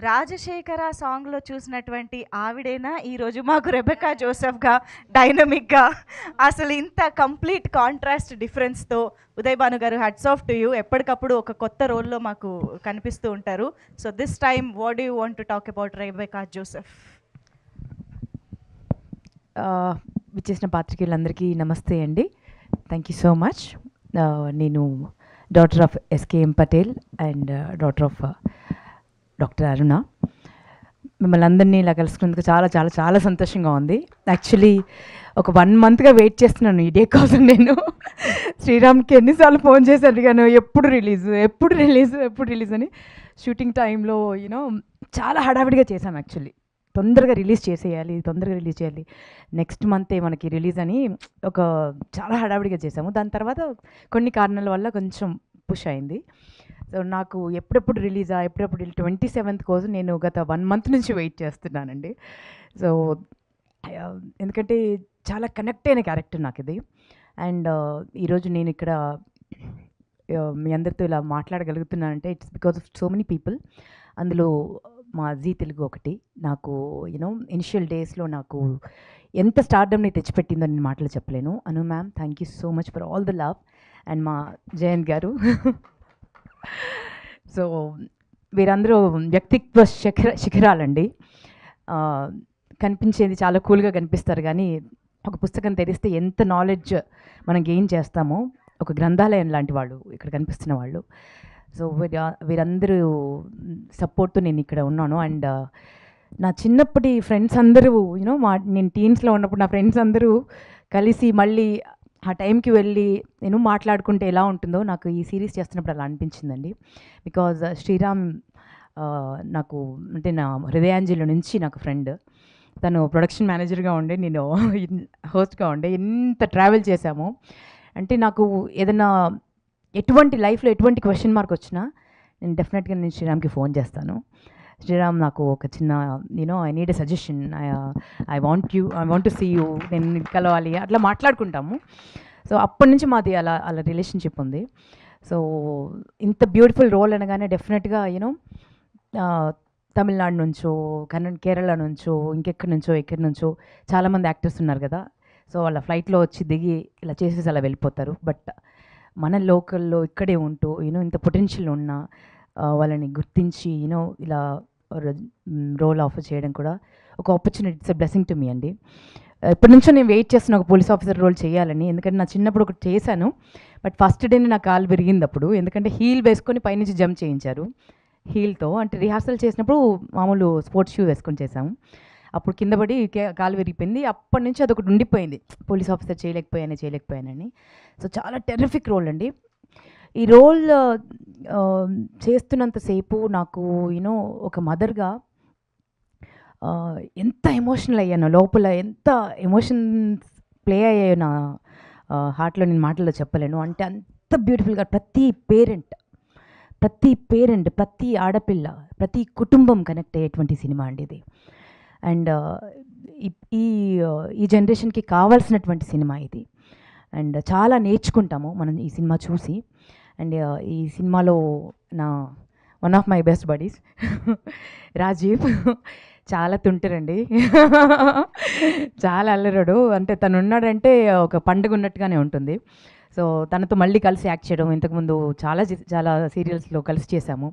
రాజశేఖర సాంగ్లో చూసినటువంటి ఆవిడేనా ఈరోజు మాకు రెబెకా జోసెఫ్గా డైనమిక్గా అసలు ఇంత కంప్లీట్ కాంట్రాస్ట్ డిఫరెన్స్తో ఉదయ్ భాను గారు హ్యాట్స్ ఆఫ్ టు యూ. ఎప్పటికప్పుడు ఒక కొత్త రోల్లో మాకు కనిపిస్తూ ఉంటారు. So this time what do you want to talk about Rebecca Joseph? విచ్చేసిన పాత్రికేయులందరికీ నమస్తే అండి. Thank you so much. నేను daughter of SKM Patel and daughter of doctor Aruna. మిమ్మల్ని అందరినీ ఇలా కలుసుకున్నందుకు చాలా చాలా చాలా సంతోషంగా ఉంది. యాక్చువల్లీ ఒక 1 monthగా వెయిట్ చేస్తున్నాను ఈ డే కోసం. నేను శ్రీరామ్కి ఎన్నిసార్లు ఫోన్ చేసి అడిగాను, ఎప్పుడు రిలీజ్ అని. షూటింగ్ టైంలో యూనో చాలా హడావిడిగా చేశాం. యాక్చువల్లీ తొందరగా రిలీజ్ చేయాలి, నెక్స్ట్ మంతే మనకి రిలీజ్ అని ఒక చాలా హడావిడిగా చేసాము. దాని తర్వాత కొన్ని కారణాల వల్ల కొంచెం పుష్ అయింది. సో నాకు ఎప్పుడెప్పుడు 27th కోసం నేను గత 1 month నుంచి వెయిట్ చేస్తున్నానండి. సో ఎందుకంటే చాలా కనెక్ట్ అయిన క్యారెక్టర్ నాకు ఇది. అండ్ ఈరోజు నేను ఇక్కడ మీ అందరితో ఇలా మాట్లాడగలుగుతున్నానంటే it's because of so many people. అందులో మా జీ తెలుగు ఒకటి నాకు ఇనిషియల్ డేస్లో నాకు ఎంత స్టార్డమ్ని తెచ్చిపెట్టిందో నేను మాటలు చెప్పలేను. Anu ma'am, thank you so much for all the love. And మా జయంత్ గారు. సో వీరందరూ వ్యక్తిత్వ శిఖరాలండి. కనిపించేది చాలా కూల్గా కనిపిస్తారు, కానీ ఒక పుస్తకం తెరిస్తే ఎంత నాలెడ్జ్ మనం గెయిన్ చేస్తామో, ఒక గ్రంథాలయం లాంటి వాళ్ళు ఇక్కడ కనిపిస్తున్న వాళ్ళు. సో వీరందరూ సపోర్ట్తో నేను ఇక్కడ ఉన్నాను. అండ్ నా చిన్నప్పటి ఫ్రెండ్స్ అందరూ నేను టీన్స్లో ఉన్నప్పుడు నా ఫ్రెండ్స్ అందరూ కలిసి మళ్ళీ ఆ టైంకి వెళ్ళి నేను మాట్లాడుకుంటే ఎలా ఉంటుందో నాకు ఈ సిరీస్ చేస్తున్నప్పుడు అలా అనిపించిందండి. బికాజ్ శ్రీరామ్ నాకు అంటే నా హృదయాంజలి నుంచి నాకు ఫ్రెండ్. తను ప్రొడక్షన్ మేనేజర్గా ఉండే, నేను హోస్ట్గా ఉండే. ఎంత ట్రావెల్ చేశామో అంటే నాకు ఏదైనా లైఫ్లో ఎటువంటి క్వశ్చన్ మార్క్ వచ్చినా నేను డెఫినెట్గా నేను శ్రీరామ్కి ఫోన్ చేస్తాను. శ్రీరామ్ నాకు ఒక చిన్న I need a suggestion, I want to see you, నేను కలవాలి, అట్లా మాట్లాడుకుంటాము. సో అప్పటి నుంచి మాది అలా రిలేషన్షిప్ ఉంది. సో ఇంత బ్యూటిఫుల్ రోల్ అనగానే డెఫినెట్గా తమిళనాడు నుంచో కేరళ నుంచో ఎక్కడి నుంచో చాలామంది యాక్టర్స్ ఉన్నారు కదా. సో వాళ్ళ ఫ్లైట్లో వచ్చి దిగి ఇలా చేసేసి అలా వెళ్ళిపోతారు. బట్ మన లోకల్లో ఇక్కడే ఉంటూ ఇంత పొటెన్షియల్ ఉన్న వాళ్ళని గుర్తించి ఇలా రోల్ ఆఫర్ చేయడం కూడా ఒక opportunity. It's a blessing to me అండి. ఇప్పటి నుంచో నేను వెయిట్ చేస్తున్న ఒక పోలీస్ ఆఫీసర్ రోల్ చేయాలని. ఎందుకంటే నా చిన్నప్పుడు ఒకటి చేశాను, బట్ ఫస్ట్ డేనే నా కాలు విరిగింది అప్పుడు. ఎందుకంటే హీల్ వేసుకొని పైనుంచి జంప్ చేయించారు హీల్తో. అంటే రిహార్సల్ చేసినప్పుడు మామూలు స్పోర్ట్స్ షూ వేసుకొని చేశాము. అప్పుడు కింద పడి కాలు విరిగిపోయింది. అప్పటి నుంచి అదొకటి ఉండిపోయింది, పోలీస్ ఆఫీసర్ చేయలేకపోయానని. సో చాలా టెర్రిఫిక్ రోల్ అండి. ఈ రోల్ చేస్తున్నంతసేపు నాకు ఒక మదర్గా ఎంత ఎమోషనల్ అయ్యానో, లోపల ఎంత ఎమోషన్స్ ప్లే అయ్యాయో నా హార్ట్లో నేను మాటల్లో చెప్పలేను. అంటే అంత బ్యూటిఫుల్గా ప్రతి పేరెంట్, ప్రతి ఆడపిల్ల, ప్రతి కుటుంబం కనెక్ట్ అయ్యేటువంటి సినిమా అండి ఇది. అండ్ ఈ జనరేషన్కి కావాల్సినటువంటి సినిమా ఇది. అండ్ చాలా నేర్చుకుంటాము మనం ఈ సినిమా చూసి. అండ్ ఈ సినిమాలో నా one of my best buddies Rajiv చాలా తుంటారండి. చాలా అల్లరాడు. అంటే తను ఉన్నాడంటే ఒక పండుగ ఉన్నట్టుగానే ఉంటుంది. సో తనతో మళ్ళీ కలిసి యాక్ట్ చేయడం, ఇంతకుముందు చాలా సీరియల్స్లో కలిసి చేశాము.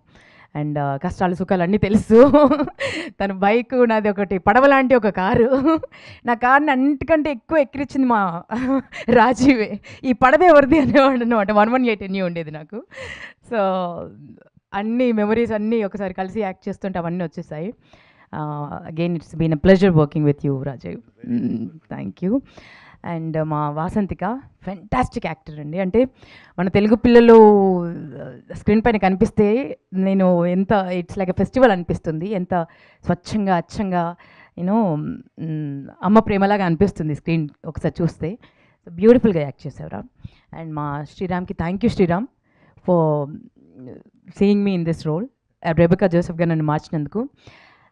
అండ్ కష్టాలు సుఖాలు అన్నీ తెలుసు. తన బైక్, నాది ఒకటి పడవ లాంటి ఒక కారు. నా కార్ని అన్నిటికంటే ఎక్కువ ఎక్కిరించింది మా రాజీవే. ఈ పడవ ఎవరిది అనేవాడు అనమాట. 118 ఎన్ని ఉండేది నాకు. సో అన్ని మెమరీస్ అన్నీ ఒకసారి కలిసి యాక్ట్ చేస్తుంటే అవన్నీ వచ్చేసాయి. Again it's been a pleasure working with you Rajiv. Thank you. And మా వాసంతిక ఫెంటాస్టిక్ యాక్టర్ అండి. అంటే మన తెలుగు పిల్లలు స్క్రీన్ పైన కనిపిస్తే నేను ఇట్స్ లైక్ ఎ ఫెస్టివల్ అనిపిస్తుంది. ఎంత స్వచ్ఛంగా అచ్చంగా అమ్మ ప్రేమలాగా అనిపిస్తుంది స్క్రీన్ ఒకసారి చూస్తే. బ్యూటిఫుల్గా యాక్ట్ చేసేవరా. అండ్ మా శ్రీరామ్కి thank you Sriram for seeing me in this role. Rebecca జోసెఫ్గా నన్ను మార్చినందుకు.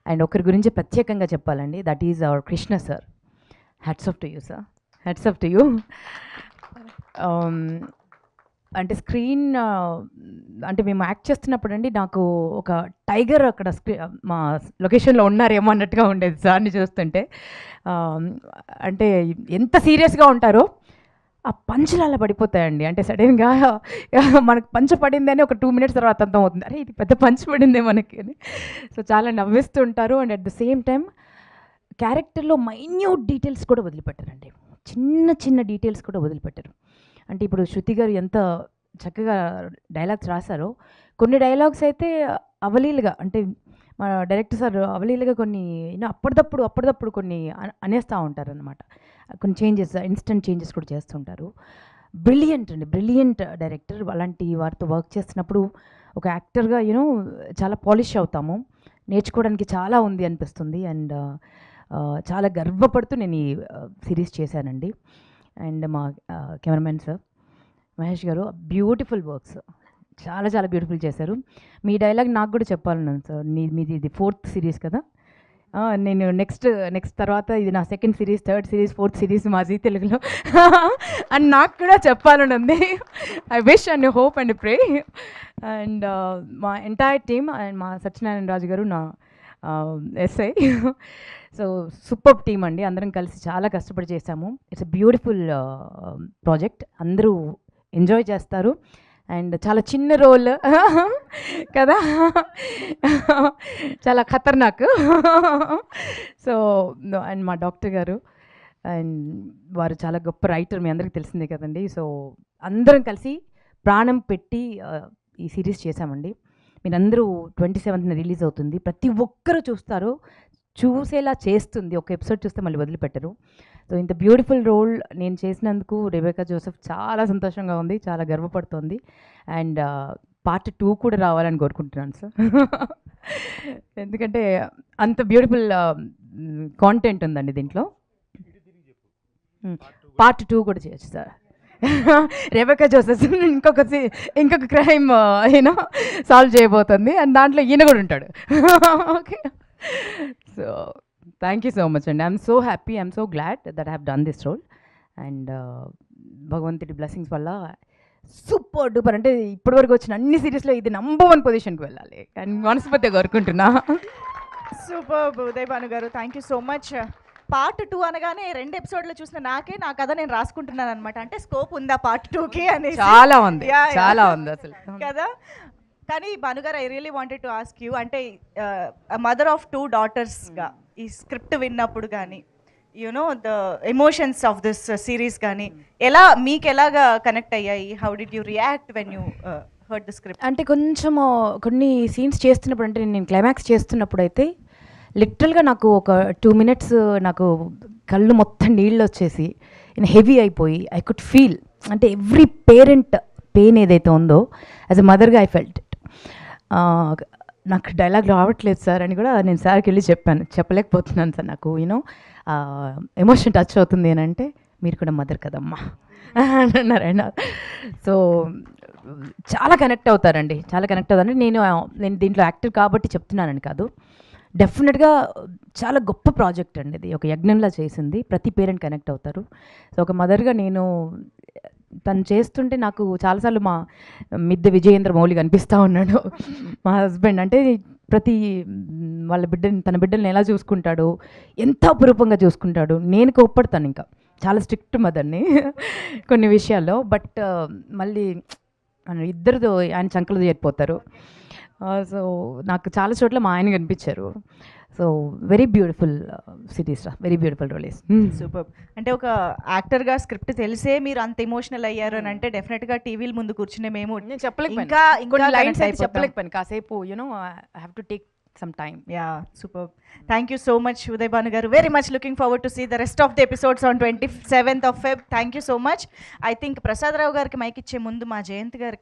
అండ్ ఒకరి గురించి ప్రత్యేకంగా చెప్పాలండి, that is our Krishna sir. Hats off to you sir, hats off to you. అంటే స్క్రీన్ అంటే మేము యాక్ట్ చేస్తున్నప్పుడు అండి నాకు ఒక టైగర్ అక్కడ మా లొకేషన్లో ఉన్నారేమో అన్నట్టుగా ఉండేది సార్ని చూస్తుంటే. ఆ, అంటే ఎంత సీరియస్గా ఉంటారో ఆ పంచులు అలా పడిపోతాయండి. అంటే సడన్గా మనకు పంచ పడింది అని ఒక 2 మినిట్స్ తర్వాత అర్థం అవుతుంది, అరే ఇది పెద్ద పంచ్ పడిందే మనకి అని. సో చాలా నవ్విస్తుంటారు. And at the same time క్యారెక్టర్లో మైన్యూట్ డీటెయిల్స్ కూడా వదిలిపెట్టారండి. చిన్న చిన్న డీటెయిల్స్ కూడా వదిలిపెట్టారు. అంటే ఇప్పుడు శృతి గారు ఎంత చక్కగా డైలాగ్స్ రాశారో, కొన్ని డైలాగ్స్ అయితే అవలీలుగా, అంటే మా డైరెక్టర్ సార్ అవలీలుగా కొన్ని అప్పటిదప్పుడు కొన్ని అనేస్తూ ఉంటారనమాట. కొన్ని చేంజెస్, ఇన్స్టెంట్ చేంజెస్ కూడా చేస్తుంటారు. బ్రిలియంట్ అండి, బ్రిలియంట్ డైరెక్టర్. అలాంటి వారితో వర్క్ చేస్తున్నప్పుడు ఒక యాక్టర్గా చాలా పాలిష్ అవుతాము. నేర్చుకోవడానికి చాలా ఉంది అనిపిస్తుంది. అండ్ చాలా గర్వపడుతూ నేను ఈ సిరీస్ చేశానండి. అండ్ మా కెమెరామెన్ సార్ మహేష్ గారు, బ్యూటిఫుల్ వర్క్స్, చాలా చాలా బ్యూటిఫుల్ చేశారు. మీ డైలాగ్ నాకు కూడా చెప్పాలన్నాను సార్. మీది ఇది 4th సిరీస్ కదా. నేను నెక్స్ట్ తర్వాత ఇది నా 2nd series, 3rd series, 4th series మా జీ తెలుగులో అని నాకు కూడా చెప్పాలని ఉంది. I wish and hope and pray. And మా ఎంటైర్ టీమ్ అండ్ మా సత్యనారాయణ రాజు గారు నా ఎస్ఐ. సో సూపర్ టీమ్ అండి, అందరం కలిసి చాలా కష్టపడి చేశాము. ఇట్స్ ఎ బ్యూటిఫుల్ ప్రాజెక్ట్, అందరూ ఎంజాయ్ చేస్తారు. అండ్ చాలా చిన్న రోల్ కదా, చాలా ఖతర్నాక్. సో అండ్ మా డాక్టర్ గారు, అండ్ వారు చాలా గొప్ప రైటర్, మీ అందరికీ తెలిసిందే కదండి. సో అందరం కలిసి ప్రాణం పెట్టి ఈ సిరీస్ చేశామండి. మీరందరూ 27th రిలీజ్ అవుతుంది. ప్రతి ఒక్కరూ చూస్తారు, చూసేలా చేస్తుంది. ఒక ఎపిసోడ్ చూస్తే మళ్ళీ వదిలిపెట్టరు. సో ఇంత బ్యూటిఫుల్ రోల్ నేను చేసినందుకు రెబెకా జోసెఫ్ చాలా సంతోషంగా ఉంది, చాలా గర్వపడుతోంది. అండ్ పార్ట్ 2 కూడా రావాలని కోరుకుంటున్నాను సార్. ఎందుకంటే అంత బ్యూటిఫుల్ కాంటెంట్ ఉందండి దీంట్లో. పార్ట్ 2 కూడా చేయొచ్చు సార్. రెబెకా జోసెఫ్ ఇంకొక క్రైమ్ సాల్వ్ చేయబోతుంది, అండ్ దాంట్లో ఈయన కూడా ఉంటాడు. Okay, so thank you so much అండి. I'm so happy, I'm so glad that I have done this role. And భగవంతుడి బ్లెస్సింగ్స్ వల్ల సూపర్ డూపర్, అంటే ఇప్పటివరకు వచ్చిన అన్ని సిరీస్లో ఇది నంబర్ 1 పొజిషన్కి వెళ్ళాలి అని మనస్ఫూర్తిగా కోరుకుంటున్నా. సూపర్ ఉదయ్ భాను గారు, thank you so much. Part 2 అనగానే 2 ఎపిసోడ్లు చూసిన నా కథ నేను రాసుకుంటున్నాను అనమాట. అంటే స్కోప్ ఉందా పార్ట్ 2కి అని. చాలా ఉంది, చాలా ఉంది అసలు కదా. కానీ భానుగారు, I really wanted to ask you, అంటే మదర్ ఆఫ్ 2 డాటర్స్గా ఈ స్క్రిప్ట్ విన్నప్పుడు కానీ the emotions of this series కానీ మీకు ఎలాగా కనెక్ట్ అయ్యాయి? How did you react when you heard the script? అంటే కొంచెం కొన్ని సీన్స్ చేస్తున్నప్పుడు, అంటే నేను క్లైమాక్స్ చేస్తున్నప్పుడు అయితే లిటరల్గా నాకు ఒక 2 మినిట్స్ నాకు కళ్ళు మొత్తం నీళ్ళు వచ్చేసి హెవీ అయిపోయి ఐ కుడ్ ఫీల్, అంటే ఎవ్రీ పేరెంట్ పెయిన్ ఏదైతే ఉందో యాజ్ ఎ మదర్గా ఐ ఫెల్ట్ ఇట్. నాకు డైలాగ్ రావట్లేదు సార్ అని కూడా నేను సార్కి వెళ్ళి చెప్పాను, చెప్పలేకపోతున్నాను సార్, నాకు ఎమోషన్ టచ్ అవుతుంది అని అంటే, మీరు కూడా మదర్ కదమ్మా అన్నారండి. సో చాలా కనెక్ట్ అవుతారండి, చాలా కనెక్ట్ అవుతారండి. నేను దీంట్లో యాక్టర్ కాబట్టి చెప్తున్నానని కాదు, డెఫినెట్గా చాలా గొప్ప ప్రాజెక్ట్ అండి ఇది, ఒక యజ్ఞంలా చేసింది. ప్రతి పేరెంట్ కనెక్ట్ అవుతారు. సో ఒక మదర్గా నేను తను చేస్తుంటే నాకు చాలాసార్లు మా మిద్దె విజయేంద్ర మౌళి కనిపిస్తూ ఉన్నాడు, మా హస్బెండ్. అంటే ప్రతి తన బిడ్డల్ని ఎలా చూసుకుంటాడు, ఎంత అపురూపంగా చూసుకుంటాడు. నేను కోప్పడతాను, ఇంకా చాలా స్ట్రిక్ట్ మదర్ని కొన్ని విషయాల్లో. బట్ మళ్ళీ ఇద్దరితో ఆయన చంకలు చేరిపోతారు. సో నాకు చాలా చోట్ల మా ఆయన కనిపించారు. సో వెరీ బ్యూటిఫుల్ సిరీస్ రా, వెరీ బ్యూటిఫుల్ రోలీస్. సూపర్. అంటే ఒక యాక్టర్గా స్క్రిప్ట్ తెలిసే మీరు అంత ఎమోషనల్ అయ్యారు అని అంటే డెఫినెట్గా టీవీల ముందు కూర్చునే మేము చెప్పలేకపోయాను కాసేపు, I have to take some time. Yeah, super. Thank you so much, Uday Banu garu. Very much looking forward to see the rest of the episodes on 27th of Feb. Thank you so much. I think Prasad Rao gariki mic iche mundu ma Jayanth gariki